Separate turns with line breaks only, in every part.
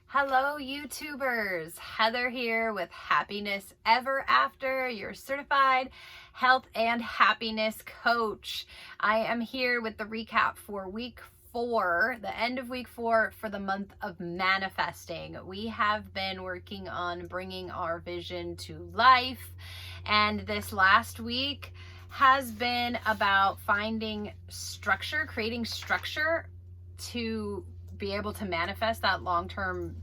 Hello, YouTubers. Heather here with Happiness Ever After, your certified health and happiness coach. I am here with the recap for week 4, the end of week 4 for the month of manifesting. We have been working on bringing our vision to life, and this last week has been about finding structure, creating structure to be able to manifest that long-term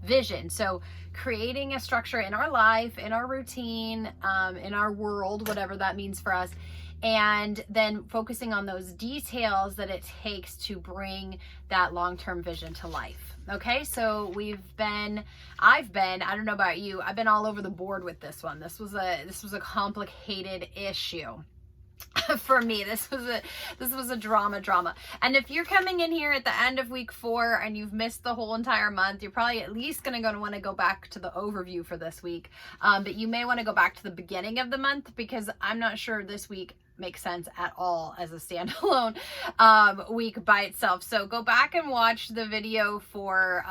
vision. So creating a structure in our life, in our routine, in our world, whatever that means for us, and then focusing on those details that it takes to bring that long-term vision to life. Okay, so I don't know about you, I've been all over the board with this one. This was a complicated issue. For me, this was a drama. And if you're coming in here at the end of week 4 and you've missed the whole entire month, you're probably at least going to want to go back to the overview for this week. But you may want to go back to the beginning of the month, because I'm not sure this week makes sense at all as a standalone week by itself. So go back and watch the video for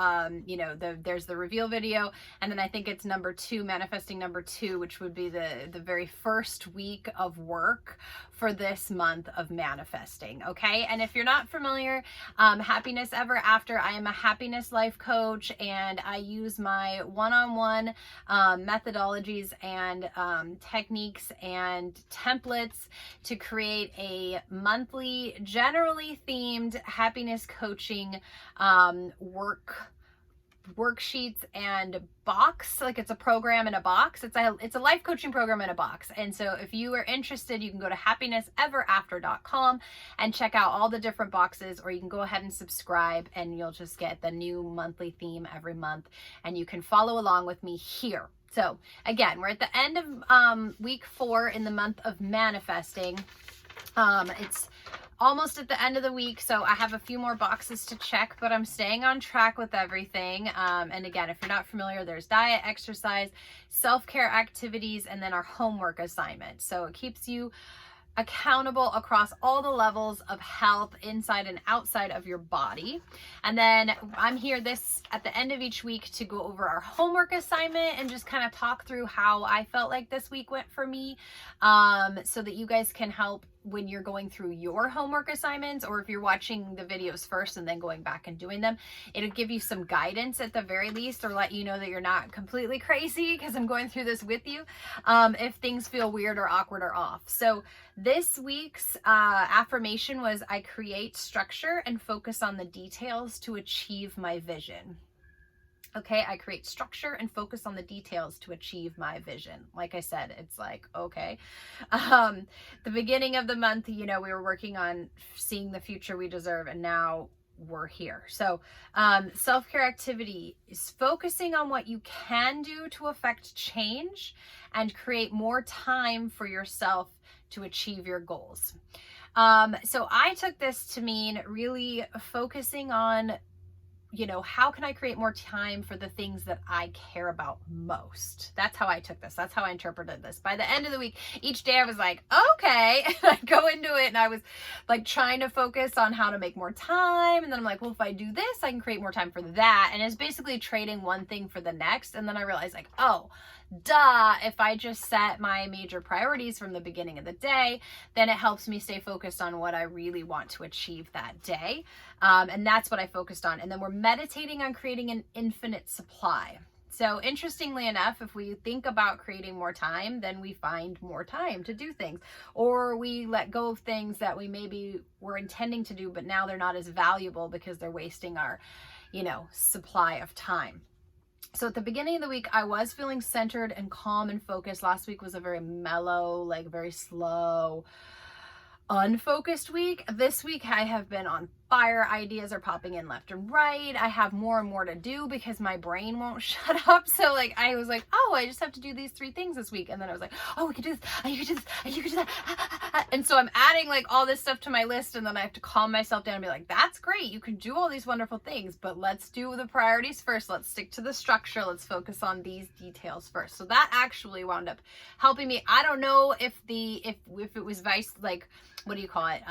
there's the reveal video, and then I think it's number 2, manifesting number 2, which would be the very first week of work for this month of manifesting. Okay, and if you're not familiar, Happiness Ever After, I am a happiness life coach, and I use my one-on-one methodologies and techniques and templates to create a monthly, generally themed happiness coaching worksheets and box. Like, it's a program in a box. It's a life coaching program in a box. And so if you are interested, you can go to happinesseverafter.com and check out all the different boxes, or you can go ahead and subscribe and you'll just get the new monthly theme every month, and you can follow along with me here. So again, we're at the end of week 4 in the month of manifesting. It's almost at the end of the week, so I have a few more boxes to check, but I'm staying on track with everything. And again, if you're not familiar, there's diet, exercise, self-care activities, and then our homework assignment. So it keeps you accountable across all the levels of health inside and outside of your body. And then I'm here at the end of each week to go over our homework assignment and just kind of talk through how I felt like this week went for me, so that you guys can help when you're going through your homework assignments, or if you're watching the videos first and then going back and doing them, it'll give you some guidance at the very least, or let you know that you're not completely crazy, because I'm going through this with you, if things feel weird or awkward or off. So this week's affirmation was, I create structure and focus on the details to achieve my vision. Okay, I create structure and focus on the details to achieve my vision. Like I said, it's like, okay. The beginning of the month, we were working on seeing the future we deserve, and now we're here. So self-care activity is focusing on what you can do to affect change and create more time for yourself to achieve your goals. So I took this to mean really focusing on, how can I create more time for the things that I care about most? That's how I took this. That's how I interpreted this. By the end of the week, each day I was like, okay, and I'd go into it and I was like trying to focus on how to make more time. And then I'm like, well, if I do this, I can create more time for that. And it's basically trading one thing for the next. And then I realized, like, oh, duh, if I just set my major priorities from the beginning of the day, then it helps me stay focused on what I really want to achieve that day. And that's what I focused on. And then we're meditating on creating an infinite supply. So interestingly enough, if we think about creating more time, then we find more time to do things, or we let go of things that we maybe were intending to do, but now they're not as valuable because they're wasting our, supply of time. So at the beginning of the week, I was feeling centered and calm and focused. Last week was a very mellow, like very slow, unfocused week. This week I have been on fire. Ideas are popping in left and right. I have more and more to do because my brain won't shut up. So like, I was like, oh, I just have to do these 3 things this week. And then I was like, oh, we could do this, and you could do this, and you could do that. And so I'm adding like all this stuff to my list, and then I have to calm myself down and be like, that's great. You can do all these wonderful things, but let's do the priorities first. Let's stick to the structure. Let's focus on these details first. So that actually wound up helping me. I don't know if it was what do you call it?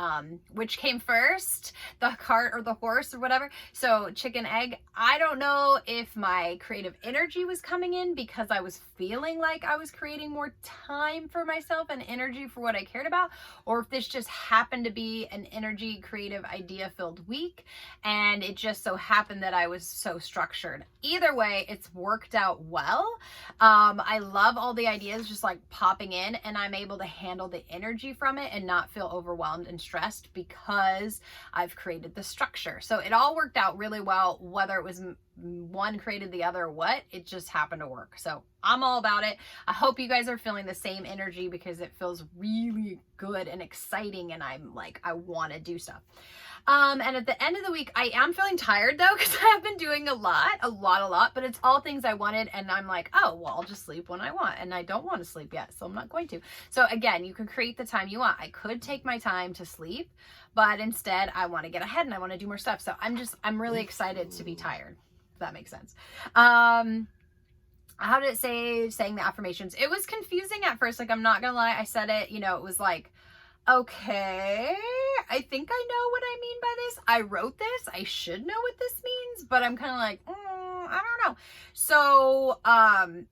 Which came first, the cart or the horse or whatever. So chicken, egg. I don't know if my creative energy was coming in because I was feeling like I was creating more time for myself and energy for what I cared about, or if this just happened to be an energy, creative, idea filled week and it just so happened that I was so structured. Either way, it's worked out well. I love all the ideas just like popping in, and I'm able to handle the energy from it and not feel overwhelmed and stressed because I've created the structure. So it all worked out really well, whether it was one created the other or what, it just happened to work. So I'm all about it. I hope you guys are feeling the same energy because it feels really good and exciting, and I'm like, I want to do stuff. And at the end of the week, I am feeling tired though, because I have been doing a lot, but it's all things I wanted. And I'm like, oh, well, I'll just sleep when I want. And I don't want to sleep yet, so I'm not going to. So again, you can create the time you want. I could take my time to sleep, but instead I want to get ahead and I want to do more stuff. So I'm really excited to be tired, if that makes sense. How did it say, saying the affirmations? It was confusing at first. Like, I'm not gonna lie. I said it, it was like, okay, I think I know what I mean by this. I wrote this. I should know what this means, but I'm kind of like, I don't know. So,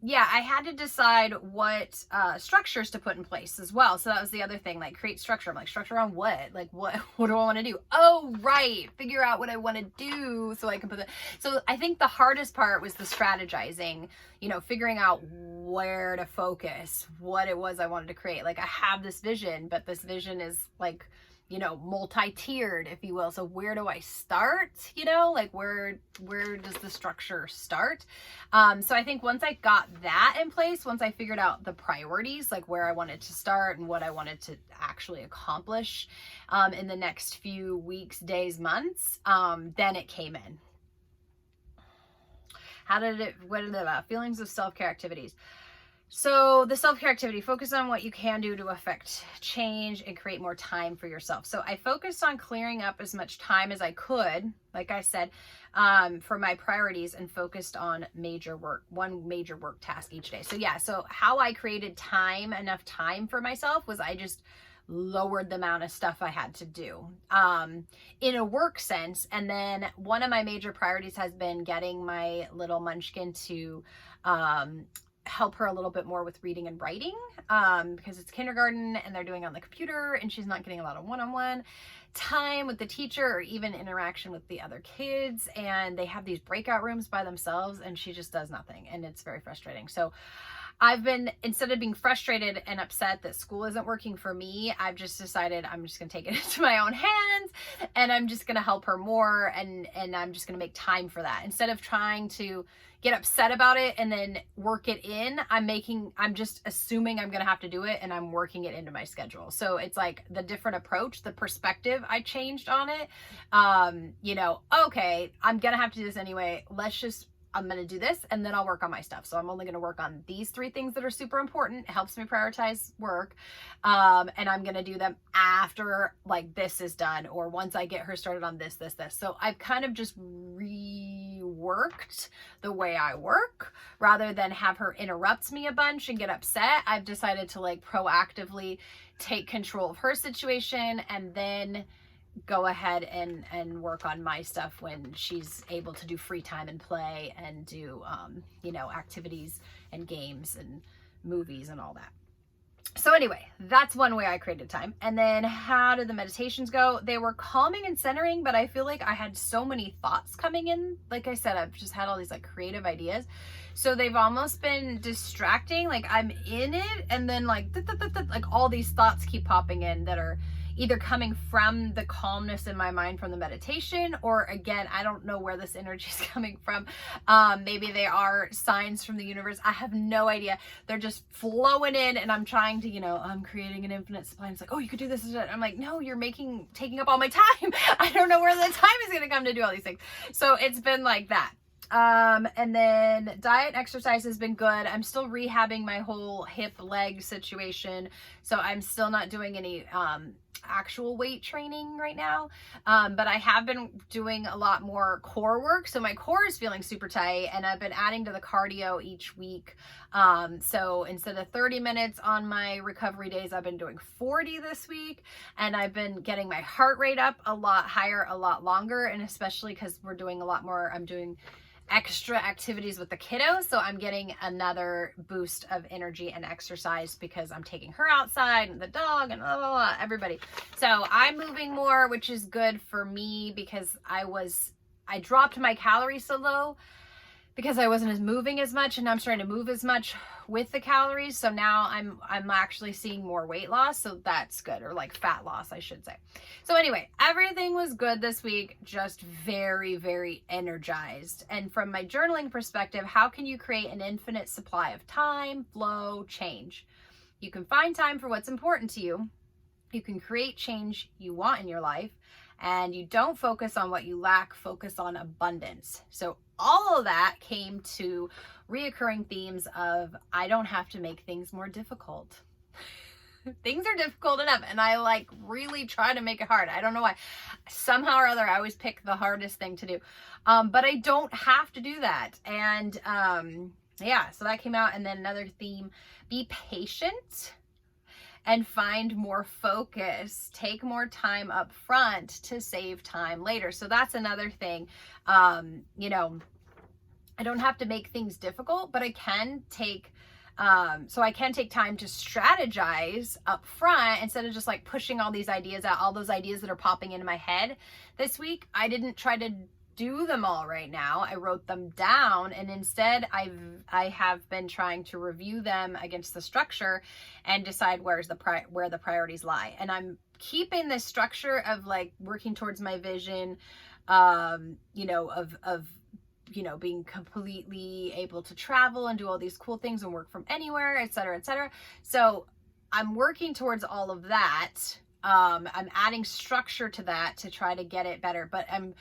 yeah, I had to decide what structures to put in place as well. So that was the other thing, like create structure. I'm like, structure on what? Like, what do I want to do? Oh, right. Figure out what I want to do so I can put it. So I think the hardest part was the strategizing, figuring out where to focus, what it was I wanted to create. Like, I have this vision, but this vision is like, multi-tiered, if you will. So where do I start? Like where does the structure start? So I think once I got that in place, once I figured out the priorities, like where I wanted to start and what I wanted to actually accomplish in the next few weeks, days, months, then it came in. What are the feelings of self-care activities? So the self-care activity, focus on what you can do to affect change and create more time for yourself. So I focused on clearing up as much time as I could, like I said, for my priorities, and focused on one major work task each day. So yeah, so how I created enough time for myself was I just lowered the amount of stuff I had to do in a work sense. And then one of my major priorities has been getting my little munchkin to help her a little bit more with reading and writing, because it's kindergarten and they're doing it on the computer and she's not getting a lot of one-on-one time with the teacher or even interaction with the other kids, and they have these breakout rooms by themselves and she just does nothing, and it's very frustrating. So I've been, instead of being frustrated and upset that school isn't working for me, I've just decided I'm just going to take it into my own hands and I'm just going to help her more, and I'm just going to make time for that. Instead of trying to get upset about it and then work it in, I'm just assuming I'm going to have to do it, and I'm working it into my schedule. So it's like the different approach, the perspective I changed on it. Okay, I'm going to have to do this anyway. I'm going to do this and then I'll work on my stuff. So I'm only going to work on these 3 things that are super important. It helps me prioritize work. And I'm going to do them after like this is done, or once I get her started on this. So I've kind of just reworked the way I work rather than have her interrupt me a bunch and get upset. I've decided to like proactively take control of her situation and then go ahead and work on my stuff when she's able to do free time and play and do activities and games and movies and all that. So anyway, that's one way I created time. And then how did the meditations go? They were calming and centering, but I feel like I had so many thoughts coming in. Like I said, I've just had all these like creative ideas. So they've almost been distracting. Like I'm in it and then like all these thoughts keep popping in that are either coming from the calmness in my mind from the meditation, or again, I don't know where this energy is coming from. Maybe they are signs from the universe. I have no idea. They're just flowing in and I'm trying to, I'm creating an infinite supply. It's like, oh, you could do this. I'm like, no, you're taking up all my time. I don't know where the time is going to come to do all these things. So it's been like that. And then diet and exercise has been good. I'm still rehabbing my whole hip leg situation. So I'm still not doing any, actual weight training right now. But I have been doing a lot more core work. So my core is feeling super tight, and I've been adding to the cardio each week. So instead of 30 minutes on my recovery days, I've been doing 40 this week, and I've been getting my heart rate up a lot higher, a lot longer. And especially because we're doing a lot more, I'm doing extra activities with the kiddos, so I'm getting another boost of energy and exercise because I'm taking her outside and the dog and blah, blah, blah, everybody. So I'm moving more, which is good for me because I dropped my calories so low because I wasn't moving as much, and I'm starting to move as much with the calories. So now I'm actually seeing more weight loss. So that's good, or like fat loss, I should say. So anyway, everything was good this week, just very, very energized. And from my journaling perspective, how can you create an infinite supply of time, flow, change? You can find time for what's important to you. You can create change you want in your life. And you don't focus on what you lack, focus on abundance. So all of that came to reoccurring themes of, I don't have to make things more difficult. Things are difficult enough, and I like really try to make it hard. I don't know why. Somehow or other, I always pick the hardest thing to do. But I don't have to do that. And yeah, so that came out. And then another theme, be patient and find more focus. Take more time up front to save time later. So that's another thing. You know, I don't have to make things difficult, but I can take time to strategize up front instead of just like pushing all these ideas out, all those ideas that are popping into my head this week. I didn't try to do them all right now. I wrote them down, and instead I have been trying to review them against the structure and decide where the priorities lie. And I'm keeping this structure of like working towards my vision, you know, of you know, being completely able to travel and do all these cool things and work from anywhere, et cetera, et cetera. So I'm working towards all of that. I'm adding structure to that to try to get it better, but I'm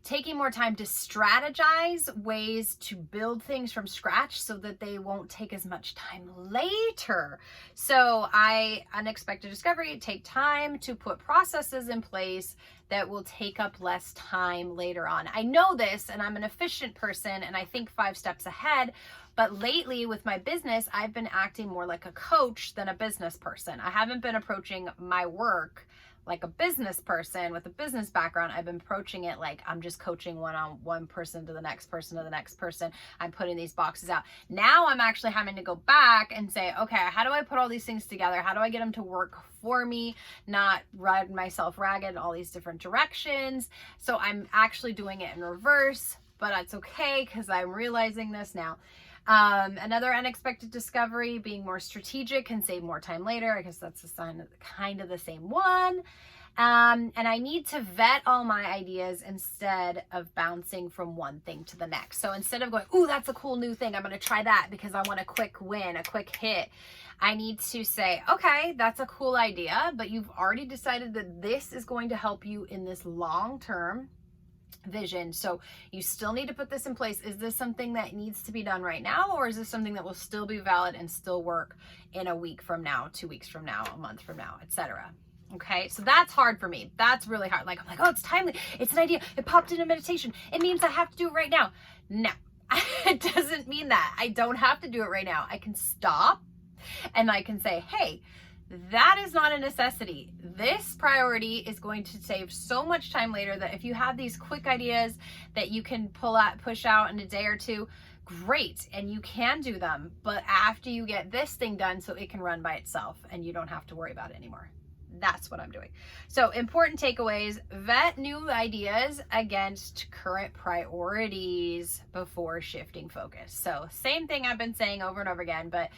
taking more time to strategize ways to build things from scratch so that they won't take as much time later. So unexpected discovery, take time to put processes in place that will take up less time later on. I know this, and I'm an efficient person, and I think 5 steps ahead. But lately with my business, I've been acting more like a coach than a business person. I haven't been approaching my work like a business person with a business background. I've been approaching it like I'm just coaching one person to the next person to the next person. I'm putting these boxes out. Now I'm actually having to go back and say, okay, how do I put all these things together? How do I get them to work for me, not ride myself ragged in all these different directions? So I'm actually doing it in reverse, but that's okay because I'm realizing this now. Another unexpected discovery, being more strategic can save more time later. I guess that's a sign of kind of the same one. And I need to vet all my ideas instead of bouncing from one thing to the next. So instead of going, ooh, that's a cool new thing, I'm going to try that because I want a quick win, a quick hit. I need to say, okay, that's a cool idea, but you've already decided that this is going to help you in this long-term vision. So you still need to put this in place. Is this something that needs to be done right now, or is this something that will still be valid and still work in a week from now, 2 weeks from now, a month from now, etc.? Okay, so that's hard for me. That's really hard. Like, I'm like, oh, it's timely. It's an idea. It popped into meditation. It means I have to do it right now. No, it doesn't mean that. I don't have to do it right now. I can stop and I can say, hey, that is not a necessity. This priority is going to save so much time later that if you have these quick ideas that you can push out in a day or two, great, and you can do them. But after you get this thing done so it can run by itself and you don't have to worry about it anymore. That's what I'm doing. So important takeaways: vet new ideas against current priorities before shifting focus. So same thing I've been saying over and over again, but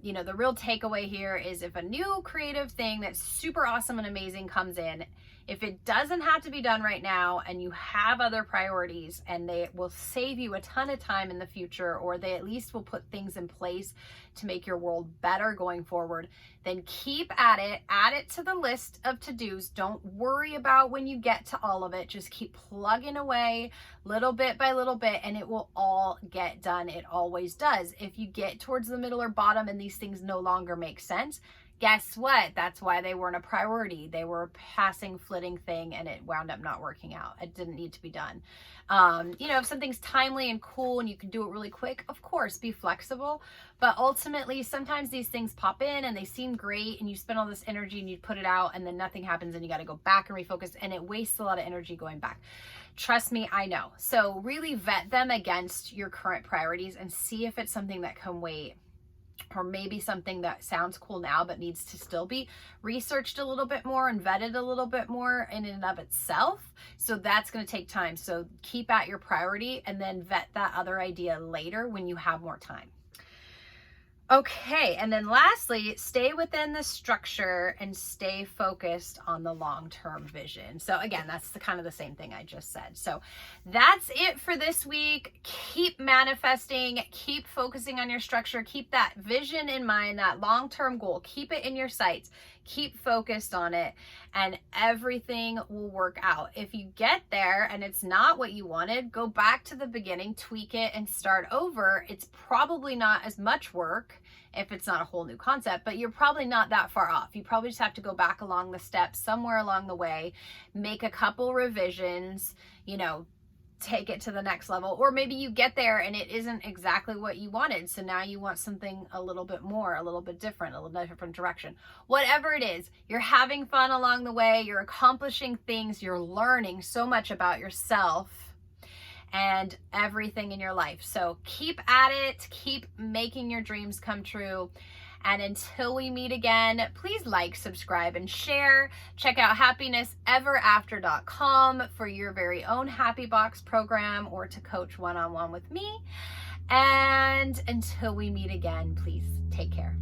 you know, the real takeaway here is if a new creative thing that's super awesome and amazing comes in, If it doesn't have to be done right now and you have other priorities and they will save you a ton of time in the future, or they at least will put things in place to make your world better going forward, then keep at it. Add it to the list of to-dos. Don't worry about when you get to all of it. Just keep plugging away little bit by little bit, and it will all get done. It always does. If you get towards the middle or bottom and these things no longer make sense, guess what? That's why they weren't a priority. They were a passing, flitting thing, and it wound up not working out. It didn't need to be done. If something's timely and cool and you can do it really quick, of course, be flexible. But ultimately, sometimes these things pop in and they seem great, and you spend all this energy and you put it out, and then nothing happens, and you got to go back and refocus, and it wastes a lot of energy going back. Trust me, I know. So really vet them against your current priorities and see if it's something that can wait, or maybe something that sounds cool now but needs to still be researched a little bit more and vetted a little bit more in and of itself. So that's going to take time. So keep at your priority and then vet that other idea later when you have more time. Okay, and then lastly, stay within the structure and stay focused on the long-term vision. So again, that's kind of the same thing I just said. So that's it for this week. Keep manifesting, keep focusing on your structure, keep that vision in mind, that long-term goal, keep it in your sights, keep focused on it, and everything will work out. If you get there and it's not what you wanted, go back to the beginning, tweak it, and start over. It's probably not as much work if it's not a whole new concept, but you're probably not that far off. You probably just have to go back along the steps somewhere along the way, make a couple revisions, take it to the next level. Or maybe you get there and it isn't exactly what you wanted, so now you want something a little bit more, a little bit different, a little different direction. Whatever it is, you're having fun along the way, you're accomplishing things, you're learning so much about yourself and everything in your life. So keep at it, keep making your dreams come true. And until we meet again, please like, subscribe, and share. Check out happinesseverafter.com for your very own Happy Box program or to coach one-on-one with me. And until we meet again, please take care.